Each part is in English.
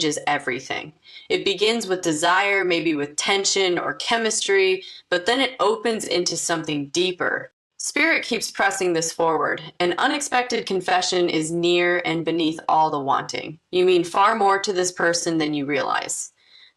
changes everything. It begins with desire, maybe with tension or chemistry, but then it opens into something deeper. Spirit keeps pressing this forward. An unexpected confession is near and beneath all the wanting. You mean far more to this person than you realize.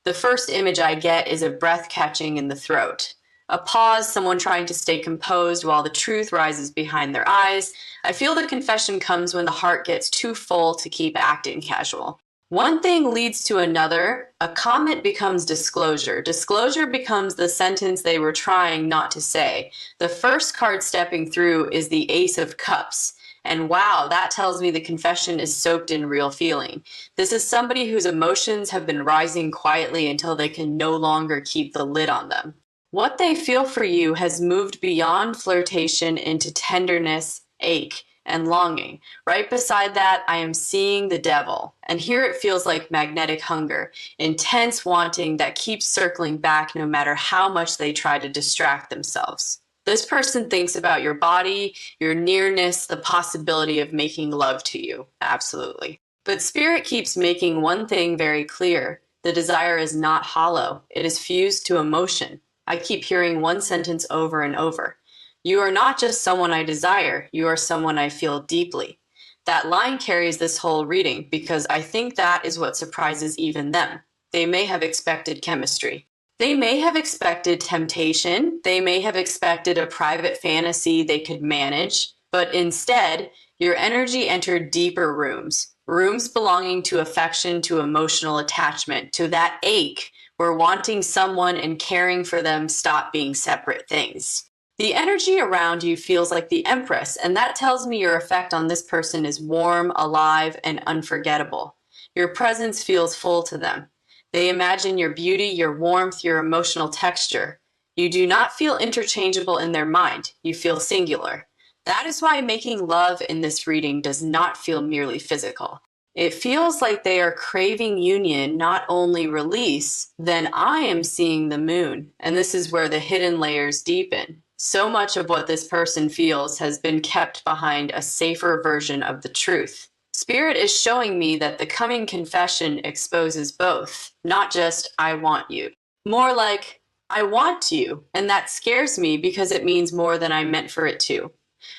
The first image I get is a breath catching in the throat. A pause, someone trying to stay composed while the truth rises behind their eyes. I feel the confession comes when the heart gets too full to keep acting casual. One thing leads to another. A comment becomes disclosure. Disclosure becomes the sentence they were trying not to say. The first card stepping through is the Ace of Cups. And wow, that tells me the confession is soaked in real feeling. This is somebody whose emotions have been rising quietly until they can no longer keep the lid on them. What they feel for you has moved beyond flirtation into tenderness, ache, and longing. Right beside that, I am seeing the devil. And here it feels like magnetic hunger, intense wanting that keeps circling back no matter how much they try to distract themselves. This person thinks about your body, your nearness, the possibility of making love to you. Absolutely. But Spirit keeps making one thing very clear. The desire is not hollow. It is fused to emotion. I keep hearing one sentence over and over. You are not just someone I desire, you are someone I feel deeply. That line carries this whole reading because I think that is what surprises even them. They may have expected chemistry. They may have expected temptation. They may have expected a private fantasy they could manage. But instead, your energy entered deeper rooms. Rooms belonging to affection, to emotional attachment, to that ache where wanting someone and caring for them stop being separate things. The energy around you feels like the Empress, and that tells me your effect on this person is warm, alive, and unforgettable. Your presence feels full to them. They imagine your beauty, your warmth, your emotional texture. You do not feel interchangeable in their mind. You feel singular. That is why making love in this reading does not feel merely physical. It feels like they are craving union, not only release. Then I am seeing the moon, and this is where the hidden layers deepen. So much of what this person feels has been kept behind a safer version of the truth. Spirit is showing me that the coming confession exposes both, not just, I want you. More like, I want you, and that scares me because it means more than I meant for it to.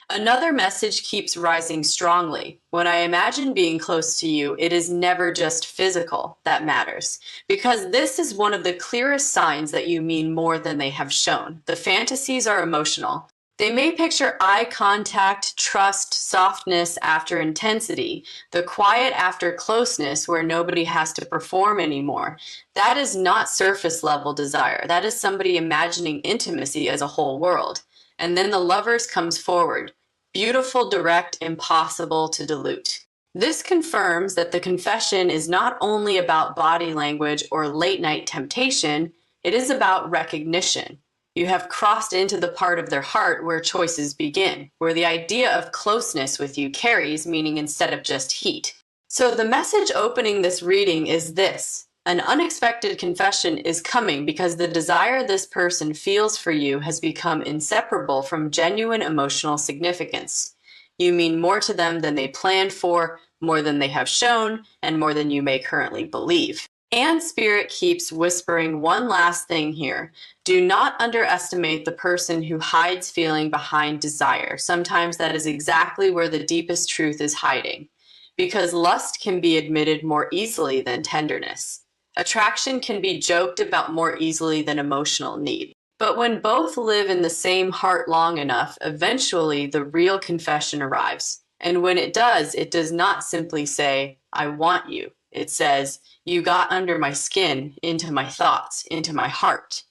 Another message keeps rising strongly. When I imagine being close to you, it is never just physical that matters, because this is one of the clearest signs that you mean more than they have shown. The fantasies are emotional. They may picture eye contact, trust, softness after intensity, the quiet after closeness where nobody has to perform anymore. That is not surface level desire. That is somebody imagining intimacy as a whole world. And then the lovers comes forward. Beautiful, direct, impossible to dilute. This confirms that the confession is not only about body language or late night temptation, it is about recognition. You have crossed into the part of their heart where choices begin, where the idea of closeness with you carries meaning instead of just heat. So the message opening this reading is this. An unexpected confession is coming because the desire this person feels for you has become inseparable from genuine emotional significance. You mean more to them than they planned for, more than they have shown, and more than you may currently believe. And Spirit keeps whispering one last thing here. Do not underestimate the person who hides feeling behind desire. Sometimes that is exactly where the deepest truth is hiding. Because lust can be admitted more easily than tenderness. Attraction can be joked about more easily than emotional need. But when both live in the same heart long enough, eventually the real confession arrives. And when it does not simply say, I want you. It says, you got under my skin, into my thoughts, into my heart.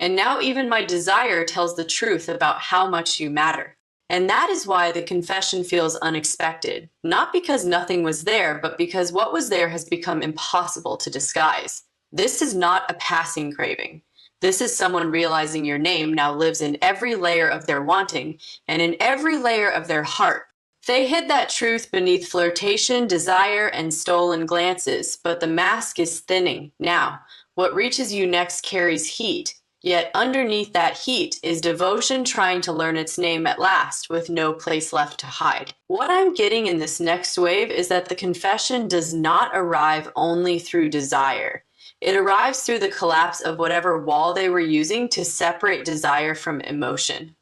And now even my desire tells the truth about how much you matter. And that is why the confession feels unexpected, not because nothing was there, but because what was there has become impossible to disguise. This is not a passing craving. This is someone realizing your name now lives in every layer of their wanting and in every layer of their heart. They hid that truth beneath flirtation, desire, and stolen glances, but the mask is thinning now. What reaches you next carries heat. Yet underneath that heat is devotion trying to learn its name at last, with no place left to hide. What I'm getting in this next wave is that the confession does not arrive only through desire. It arrives through the collapse of whatever wall they were using to separate desire from emotion.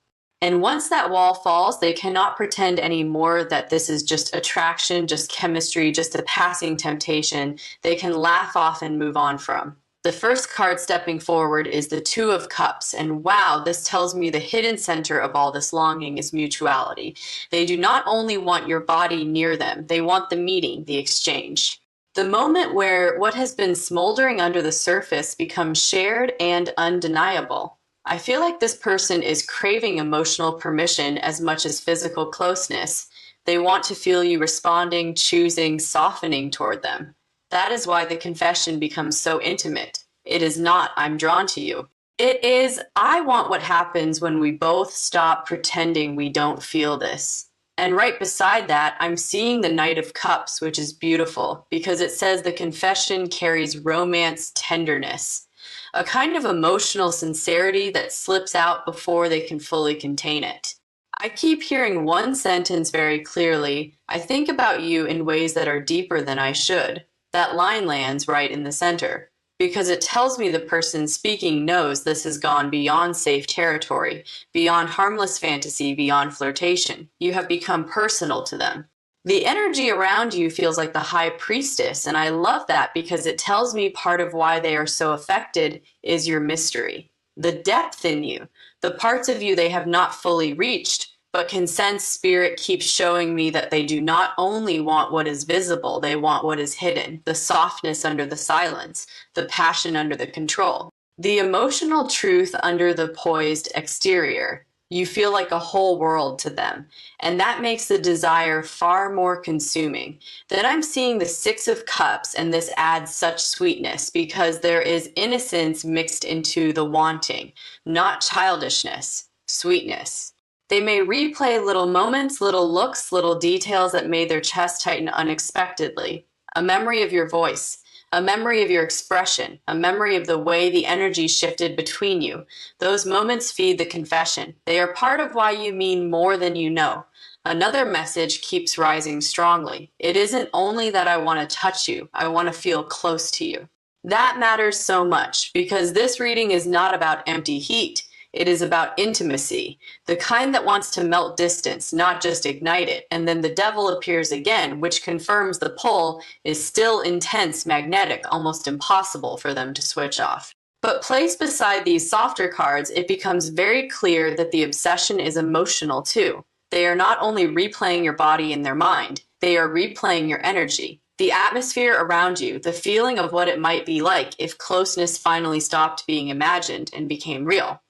And once that wall falls, they cannot pretend anymore that this is just attraction, just chemistry, just a passing temptation. They can laugh off and move on from. The first card stepping forward is the Two of Cups, and wow, this tells me the hidden center of all this longing is mutuality. They do not only want your body near them, they want the meeting, the exchange. The moment where what has been smoldering under the surface becomes shared and undeniable. I feel like this person is craving emotional permission as much as physical closeness. They want to feel you responding, choosing, softening toward them. That is why the confession becomes so intimate. It is not, I'm drawn to you. It is, I want what happens when we both stop pretending we don't feel this. And right beside that, I'm seeing the Knight of Cups, which is beautiful because it says the confession carries romance, tenderness, a kind of emotional sincerity that slips out before they can fully contain it. I keep hearing one sentence very clearly. I think about you in ways that are deeper than I should. That line lands right in the center because it tells me the person speaking knows this has gone beyond safe territory, beyond harmless fantasy, beyond flirtation. You have become personal to them. The energy around you feels like the high priestess, and I love that because it tells me part of why they are so affected is your mystery, the depth in you, the parts of you they have not fully reached, but can sense. Spirit keeps showing me that they do not only want what is visible, they want what is hidden, the softness under the silence, the passion under the control, the emotional truth under the poised exterior. You feel like a whole world to them, and that makes the desire far more consuming. Then I'm seeing the Six of Cups, and this adds such sweetness because there is innocence mixed into the wanting, not childishness, sweetness. They may replay little moments, little looks, little details that made their chest tighten unexpectedly. A memory of your voice, a memory of your expression, a memory of the way the energy shifted between you. Those moments feed the confession. They are part of why you mean more than you know. Another message keeps rising strongly. It isn't only that I want to touch you, I want to feel close to you. That matters so much because this reading is not about empty heat. It is about intimacy, the kind that wants to melt distance, not just ignite it. And then the devil appears again, which confirms the pull is still intense, magnetic, almost impossible for them to switch off. But placed beside these softer cards, it becomes very clear that the obsession is emotional too. They are not only replaying your body in their mind, they are replaying your energy. The atmosphere around you, the feeling of what it might be like if closeness finally stopped being imagined and became real.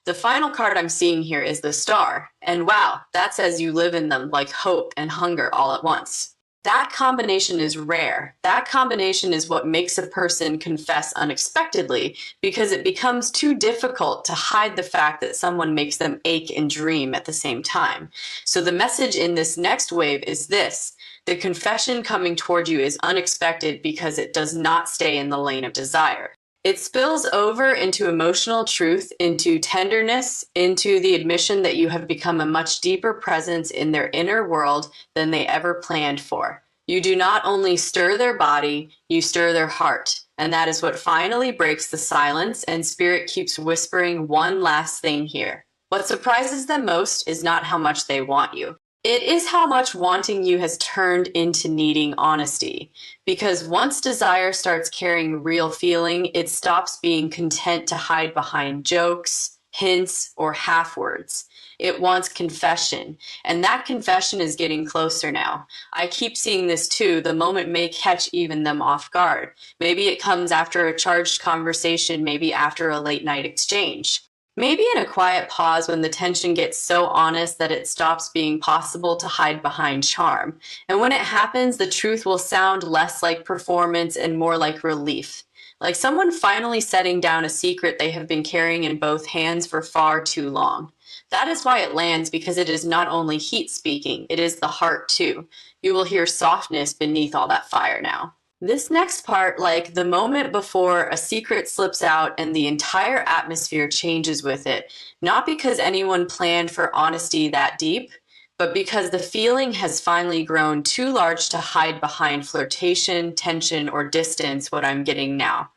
The final card I'm seeing here is the Star, and wow, that says you live in them like hope and hunger all at once. That combination is rare. That combination is what makes a person confess unexpectedly because it becomes too difficult to hide the fact that someone makes them ache and dream at the same time. So the message in this next wave is this. The confession coming toward you is unexpected because it does not stay in the lane of desire. It spills over into emotional truth, into tenderness, into the admission that you have become a much deeper presence in their inner world than they ever planned for. You do not only stir their body, you stir their heart. And that is what finally breaks the silence, and Spirit keeps whispering one last thing here. What surprises them most is not how much they want you. It is how much wanting you has turned into needing honesty. Because once desire starts carrying real feeling, it stops being content to hide behind jokes, hints, or half words. It wants confession, and that confession is getting closer now. I keep seeing this too. The moment may catch even them off guard. Maybe it comes after a charged conversation, maybe after a late night exchange. Maybe in a quiet pause when the tension gets so honest that it stops being possible to hide behind charm. And when it happens, the truth will sound less like performance and more like relief. Like someone finally setting down a secret they have been carrying in both hands for far too long. That is why it lands, because it is not only heat speaking, it is the heart too. You will hear softness beneath all that fire now. This next part, like the moment before a secret slips out and the entire atmosphere changes with it, not because anyone planned for honesty that deep, but because the feeling has finally grown too large to hide behind flirtation, tension, or distance, what I'm getting now.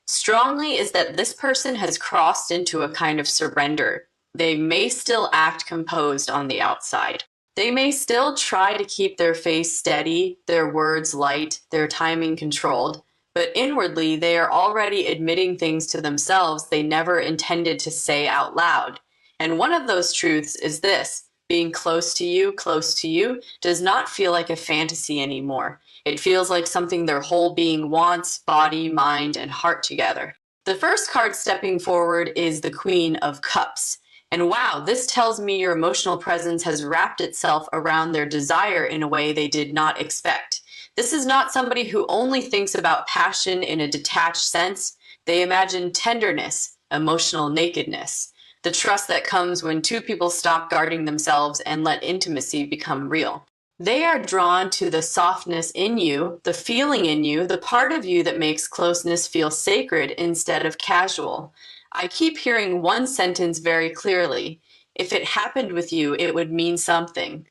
Strongly is that this person has crossed into a kind of surrender. They may still act composed on the outside. They may still try to keep their face steady, their words light, their timing controlled, but inwardly they are already admitting things to themselves they never intended to say out loud. And one of those truths is this: being close to you, does not feel like a fantasy anymore. It feels like something their whole being wants, body, mind, and heart together. The first card stepping forward is the Queen of Cups. And wow, this tells me your emotional presence has wrapped itself around their desire in a way they did not expect. This is not somebody who only thinks about passion in a detached sense. They imagine tenderness, emotional nakedness, the trust that comes when two people stop guarding themselves and let intimacy become real. They are drawn to the softness in you, the feeling in you, the part of you that makes closeness feel sacred instead of casual. I keep hearing one sentence very clearly: if it happened with you, it would mean something.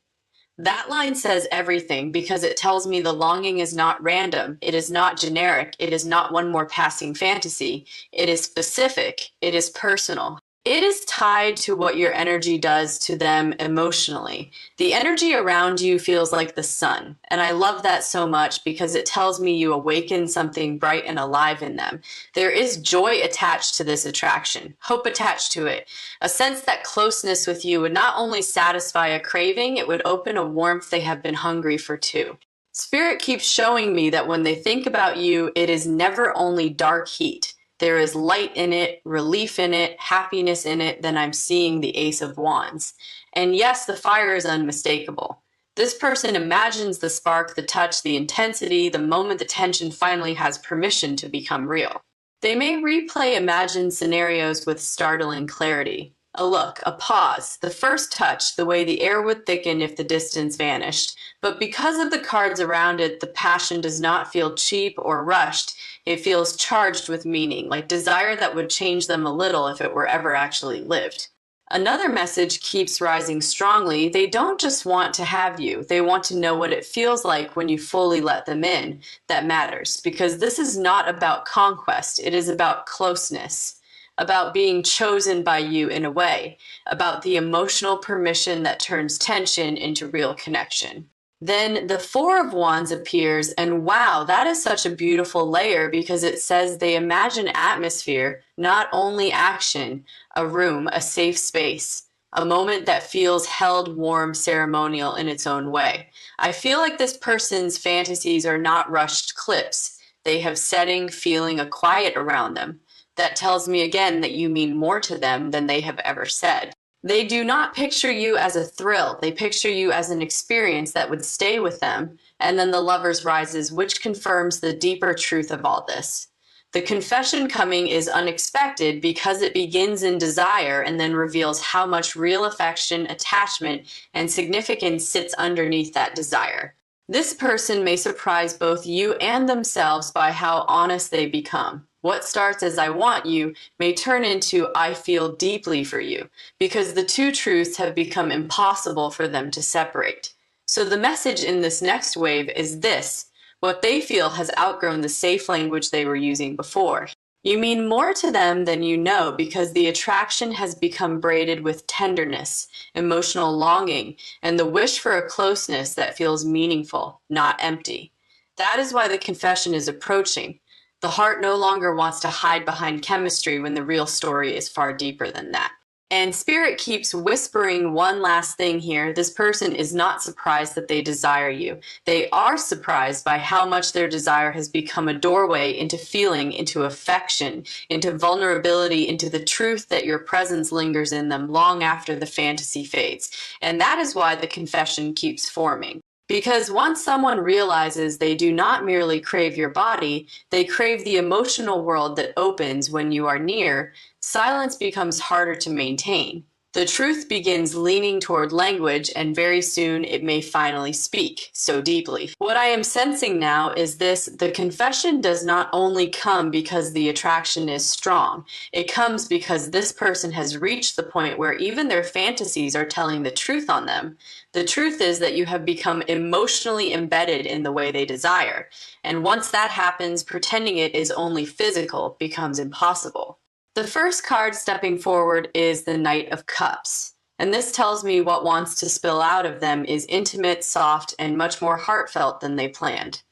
That line says everything because it tells me the longing is not random, it is not generic, it is not one more passing fantasy. It is specific, it is personal. It is tied to what your energy does to them emotionally. The energy around you feels like the sun, and I love that so much because it tells me you awaken something bright and alive in them. There is joy attached to this attraction, hope attached to it, a sense that closeness with you would not only satisfy a craving, it would open a warmth they have been hungry for too. Spirit keeps showing me that when they think about you, it is never only dark heat. There is light in it, relief in it, happiness in it. Then I'm seeing the Ace of Wands. And yes, the fire is unmistakable. This person imagines the spark, the touch, the intensity, the moment the tension finally has permission to become real. They may replay imagined scenarios with startling clarity. A look, a pause, the first touch, the way the air would thicken if the distance vanished. But because of the cards around it, the passion does not feel cheap or rushed. It feels charged with meaning, like desire that would change them a little if it were ever actually lived. Another message keeps rising strongly. They don't just want to have you. They want to know what it feels like when you fully let them in. That matters, because this is not about conquest. It is about closeness, about being chosen by you in a way, about the emotional permission that turns tension into real connection. Then the Four of Wands appears, and wow, that is such a beautiful layer because it says they imagine atmosphere, not only action, a room, a safe space, a moment that feels held, warm, ceremonial in its own way. I feel like this person's fantasies are not rushed clips. They have setting, feeling, a quiet around them. That tells me again that you mean more to them than they have ever said. They do not picture you as a thrill. They picture you as an experience that would stay with them. And then the Lovers rises, which confirms the deeper truth of all this. The confession coming is unexpected because it begins in desire and then reveals how much real affection, attachment, and significance sits underneath that desire. This person may surprise both you and themselves by how honest they become. What starts as "I want you" may turn into "I feel deeply for you," because the two truths have become impossible for them to separate. So the message in this next wave is this: what they feel has outgrown the safe language they were using before. You mean more to them than you know because the attraction has become braided with tenderness, emotional longing, and the wish for a closeness that feels meaningful, not empty. That is why the confession is approaching. The heart no longer wants to hide behind chemistry when the real story is far deeper than that. And Spirit keeps whispering one last thing here. This person is not surprised that they desire you. They are surprised by how much their desire has become a doorway into feeling, into affection, into vulnerability, into the truth that your presence lingers in them long after the fantasy fades. And that is why the confession keeps forming. Because once someone realizes they do not merely crave your body, they crave the emotional world that opens when you are near, silence becomes harder to maintain. The truth begins leaning toward language, and very soon it may finally speak so deeply. What I am sensing now is this: the confession does not only come because the attraction is strong, it comes because this person has reached the point where even their fantasies are telling the truth on them. The truth is that you have become emotionally embedded in the way they desire, and once that happens, pretending it is only physical becomes impossible. The first card stepping forward is the Knight of Cups, and this tells me what wants to spill out of them is intimate, soft, and much more heartfelt than they planned.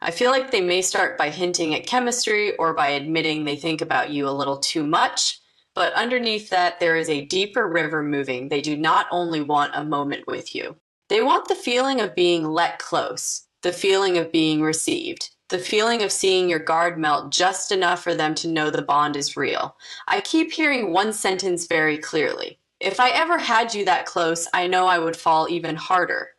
I feel like they may start by hinting at chemistry or by admitting they think about you a little too much, but underneath that there is a deeper river moving. They do not only want a moment with you. They want the feeling of being let close, the feeling of being received, the feeling of seeing your guard melt just enough for them to know the bond is real. I keep hearing one sentence very clearly: if I ever had you that close, I know I would fall even harder.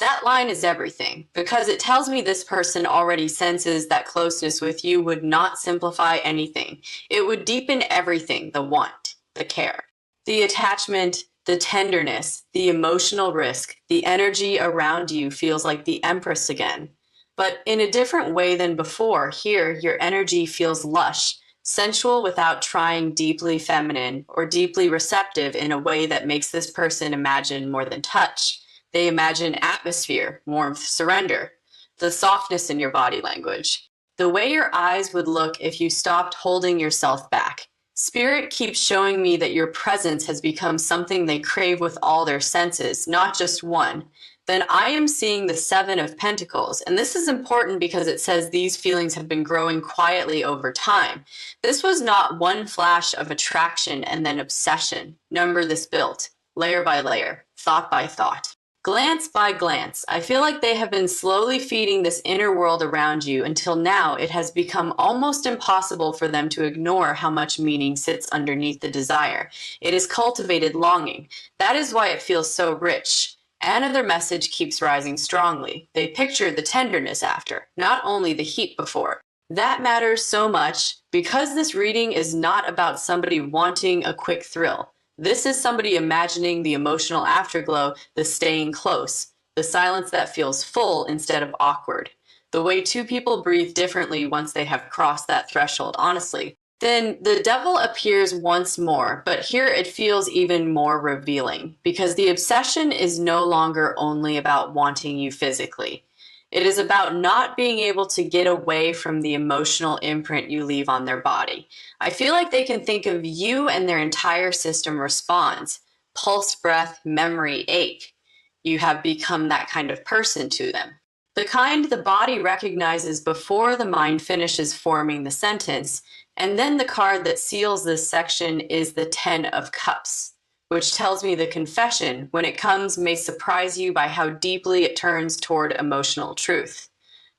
That line is everything, because it tells me this person already senses that closeness with you would not simplify anything. It would deepen everything: the want, the care, the attachment, the tenderness, the emotional risk. The energy around you feels like the Empress again. But in a different way than before. Here, your energy feels lush, sensual without trying, deeply feminine or deeply receptive in a way that makes this person imagine more than touch. They imagine atmosphere, warmth, surrender, the softness in your body language, the way your eyes would look if you stopped holding yourself back. Spirit keeps showing me that your presence has become something they crave with all their senses, not just one. Then I am seeing the Seven of Pentacles, and this is important because it says these feelings have been growing quietly over time. This was not one flash of attraction and then obsession. Number this built, layer by layer, thought by thought, glance by glance. I feel like they have been slowly feeding this inner world around you until now it has become almost impossible for them to ignore how much meaning sits underneath the desire. It is cultivated longing. That is why it feels so rich. Another message keeps rising strongly. They picture the tenderness after, not only the heat before. That matters so much because this reading is not about somebody wanting a quick thrill. This is somebody imagining the emotional afterglow, the staying close, the silence that feels full instead of awkward, the way two people breathe differently once they have crossed that threshold, honestly. Then the devil appears once more, but here it feels even more revealing because the obsession is no longer only about wanting you physically. It is about not being able to get away from the emotional imprint you leave on their body. I feel like they can think of you and their entire system responds. Pulse, breath, memory, ache. You have become that kind of person to them. The kind the body recognizes before the mind finishes forming the sentence. And then the card that seals this section is the Ten of Cups, which tells me the confession, when it comes, may surprise you by how deeply it turns toward emotional truth.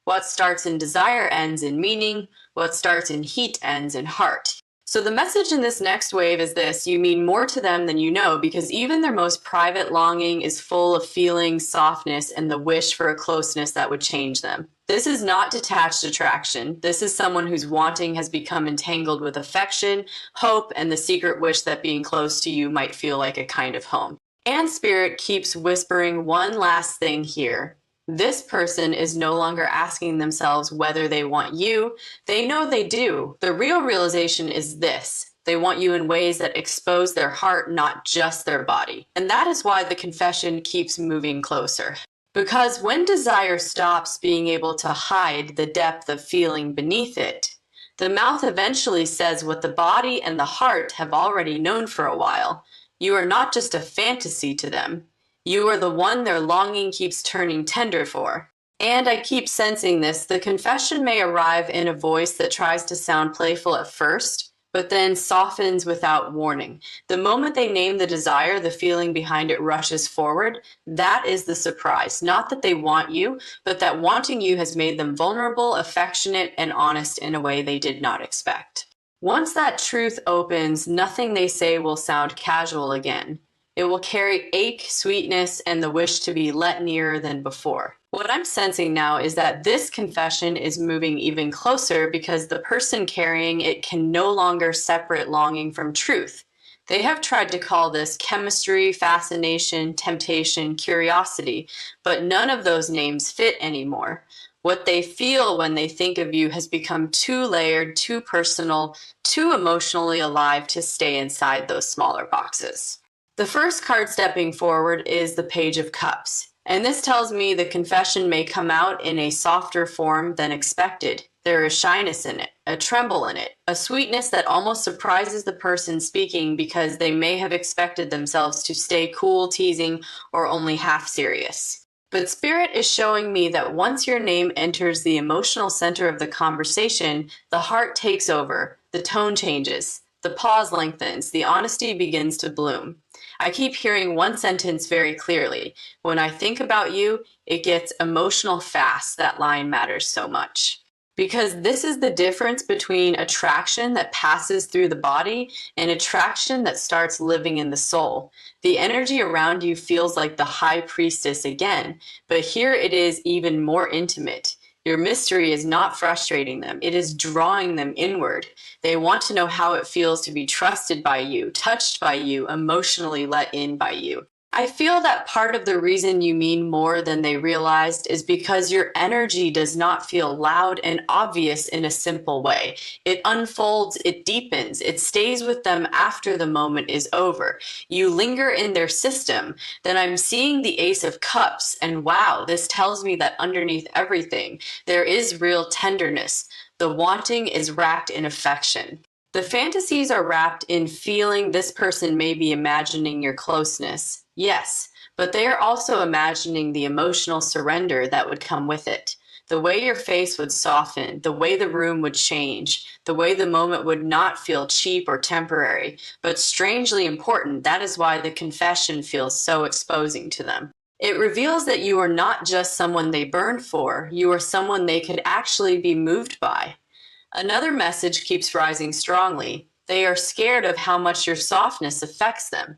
What starts in desire ends in meaning. What starts in heat ends in heart. So the message in this next wave is this: you mean more to them than you know, because even their most private longing is full of feeling, softness, and the wish for a closeness that would change them. This is not detached attraction. This is someone whose wanting has become entangled with affection, hope, and the secret wish that being close to you might feel like a kind of home. And Spirit keeps whispering one last thing here. This person is no longer asking themselves whether they want you. They know they do. The real realization is this: they want you in ways that expose their heart, not just their body. And that is why the confession keeps moving closer. Because when desire stops being able to hide the depth of feeling beneath it, the mouth eventually says what the body and the heart have already known for a while. You are not just a fantasy to them. You are the one their longing keeps turning tender for. And I keep sensing this. The confession may arrive in a voice that tries to sound playful at first, but then softens without warning. The moment they name the desire, the feeling behind it rushes forward. That is the surprise. Not that they want you, but that wanting you has made them vulnerable, affectionate, and honest in a way they did not expect. Once that truth opens, nothing they say will sound casual again. It will carry ache, sweetness, and the wish to be let nearer than before. What I'm sensing now is that this confession is moving even closer because the person carrying it can no longer separate longing from truth. They have tried to call this chemistry, fascination, temptation, curiosity, but none of those names fit anymore. What they feel when they think of you has become too layered, too personal, too emotionally alive to stay inside those smaller boxes. The first card stepping forward is the Page of Cups, and this tells me the confession may come out in a softer form than expected. There is shyness in it, a tremble in it, a sweetness that almost surprises the person speaking because they may have expected themselves to stay cool, teasing, or only half serious. But Spirit is showing me that once your name enters the emotional center of the conversation, the heart takes over, the tone changes, the pause lengthens, the honesty begins to bloom. I keep hearing one sentence very clearly. When I think about you, it gets emotional fast. That line matters so much. Because this is the difference between attraction that passes through the body and attraction that starts living in the soul. The energy around you feels like the high priestess again, but here it is even more intimate. Your mystery is not frustrating them, it is drawing them inward. They want to know how it feels to be trusted by you, touched by you, emotionally let in by you. I feel that part of the reason you mean more than they realized is because your energy does not feel loud and obvious in a simple way. It unfolds, it deepens, it stays with them after the moment is over. You linger in their system. Then I'm seeing the Ace of Cups, and wow, this tells me that underneath everything, there is real tenderness. The wanting is wrapped in affection. The fantasies are wrapped in feeling this person may be imagining your closeness. Yes, but they are also imagining the emotional surrender that would come with it. The way your face would soften, the way the room would change, the way the moment would not feel cheap or temporary, but strangely important. That is why the confession feels so exposing to them. It reveals that you are not just someone they burn for, you are someone they could actually be moved by. Another message keeps rising strongly. They are scared of how much your softness affects them.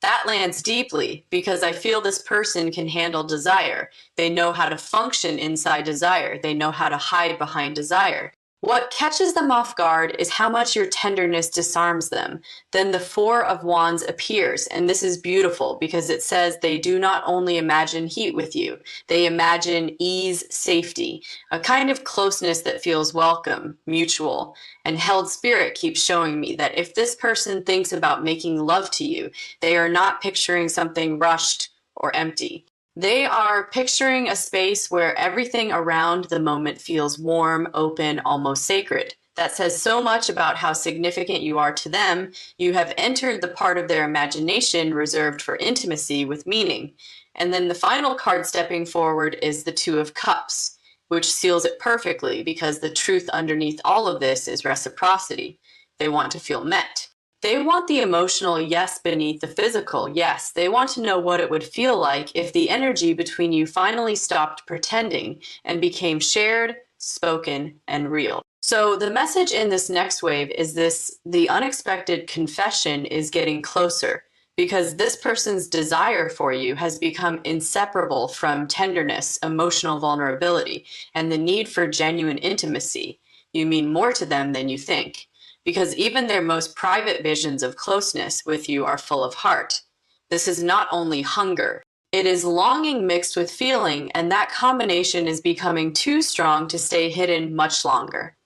That lands deeply because I feel this person can handle desire. They know how to function inside desire. They know how to hide behind desire. What catches them off guard is how much your tenderness disarms them. Then the Four of Wands appears, and this is beautiful because it says they do not only imagine heat with you, they imagine ease, safety, a kind of closeness that feels welcome, mutual. And held spirit keeps showing me that if this person thinks about making love to you, they are not picturing something rushed or empty. They are picturing a space where everything around the moment feels warm, open, almost sacred. That says so much about how significant you are to them. You have entered the part of their imagination reserved for intimacy with meaning. And then the final card stepping forward is the Two of Cups, which seals it perfectly because the truth underneath all of this is reciprocity. They want to feel met. They want the emotional yes beneath the physical yes. They want to know what it would feel like if the energy between you finally stopped pretending and became shared, spoken, and real. So the message in this next wave is this: the unexpected confession is getting closer because this person's desire for you has become inseparable from tenderness, emotional vulnerability, and the need for genuine intimacy. You mean more to them than you think, because even their most private visions of closeness with you are full of heart. This is not only hunger, it is longing mixed with feeling, and that combination is becoming too strong to stay hidden much longer.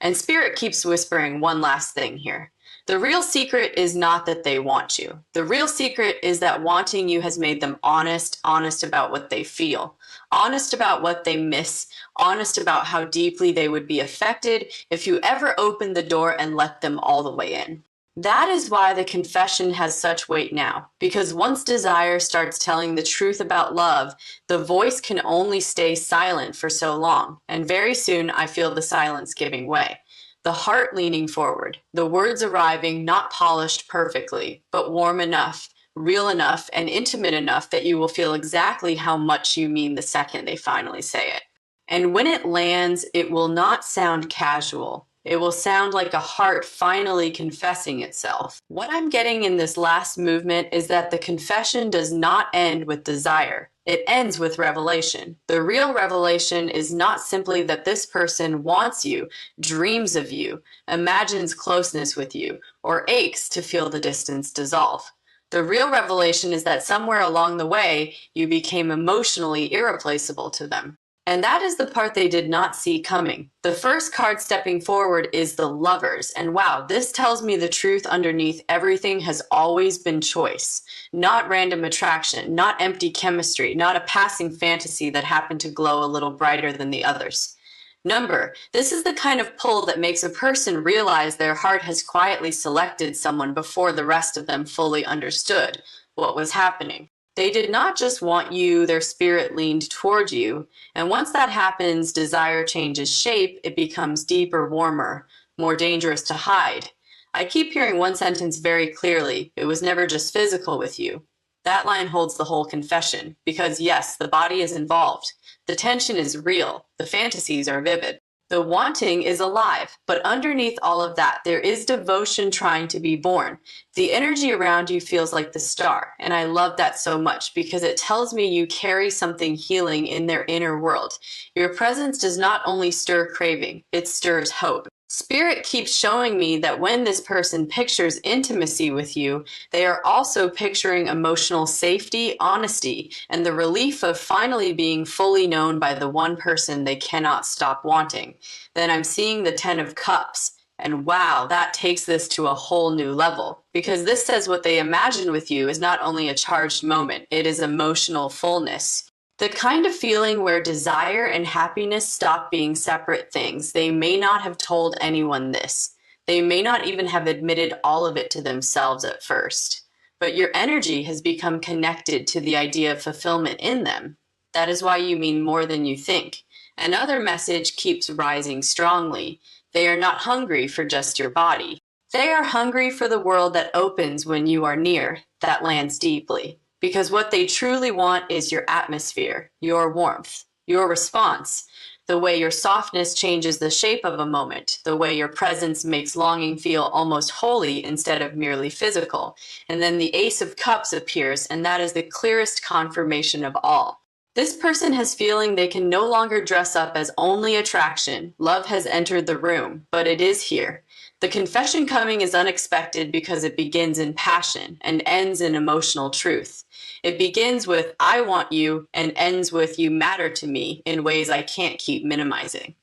And Spirit keeps whispering one last thing here. The real secret is not that they want you. The real secret is that wanting you has made them honest about what they feel, honest about what they miss, honest about how deeply they would be affected if you ever opened the door and let them all the way in. That is why the confession has such weight now, because once desire starts telling the truth about love, the voice can only stay silent for so long, and very soon I feel the silence giving way. The heart leaning forward, the words arriving not polished perfectly, but warm enough, real enough, and intimate enough that you will feel exactly how much you mean the second they finally say it. And when it lands, it will not sound casual. It will sound like a heart finally confessing itself. What I'm getting in this last movement is that the confession does not end with desire. It ends with revelation. The real revelation is not simply that this person wants you, dreams of you, imagines closeness with you, or aches to feel the distance dissolve. The real revelation is that somewhere along the way, you became emotionally irreplaceable to them. And that is the part they did not see coming. The first card stepping forward is the Lovers. And wow, this tells me the truth underneath everything has always been choice. Not random attraction, not empty chemistry, not a passing fantasy that happened to glow a little brighter than the others. Number, this is the kind of pull that makes a person realize their heart has quietly selected someone before the rest of them fully understood what was happening. They did not just want you, their spirit leaned toward you. And once that happens, desire changes shape. It becomes deeper, warmer, more dangerous to hide. I keep hearing one sentence very clearly. It was never just physical with you. That line holds the whole confession, because yes, the body is involved. The tension is real. The fantasies are vivid. The wanting is alive, but underneath all of that, there is devotion trying to be born. The energy around you feels like the star, and I love that so much because it tells me you carry something healing in their inner world. Your presence does not only stir craving, it stirs hope. Spirit keeps showing me that when this person pictures intimacy with you, they are also picturing emotional safety, honesty, and the relief of finally being fully known by the one person they cannot stop wanting. Then I'm seeing the Ten of Cups. And wow, that takes this to a whole new level. Because this says what they imagine with you is not only a charged moment, it is emotional fullness. The kind of feeling where desire and happiness stop being separate things. They may not have told anyone this. They may not even have admitted all of it to themselves at first. But your energy has become connected to the idea of fulfillment in them. That is why you mean more than you think. Another message keeps rising strongly. They are not hungry for just your body. They are hungry for the world that opens when you are near, that lands deeply. Because what they truly want is your atmosphere, your warmth, your response, the way your softness changes the shape of a moment, the way your presence makes longing feel almost holy instead of merely physical. And then the Ace of Cups appears, and that is the clearest confirmation of all. This person has feeling they can no longer dress up as only attraction. Love has entered the room, but it is here. The confession coming is unexpected because it begins in passion and ends in emotional truth. It begins with, I want you, and ends with, you matter to me in ways I can't keep minimizing.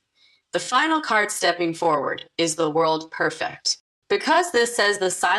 The final card stepping forward is the World Perfect. Because this says the silence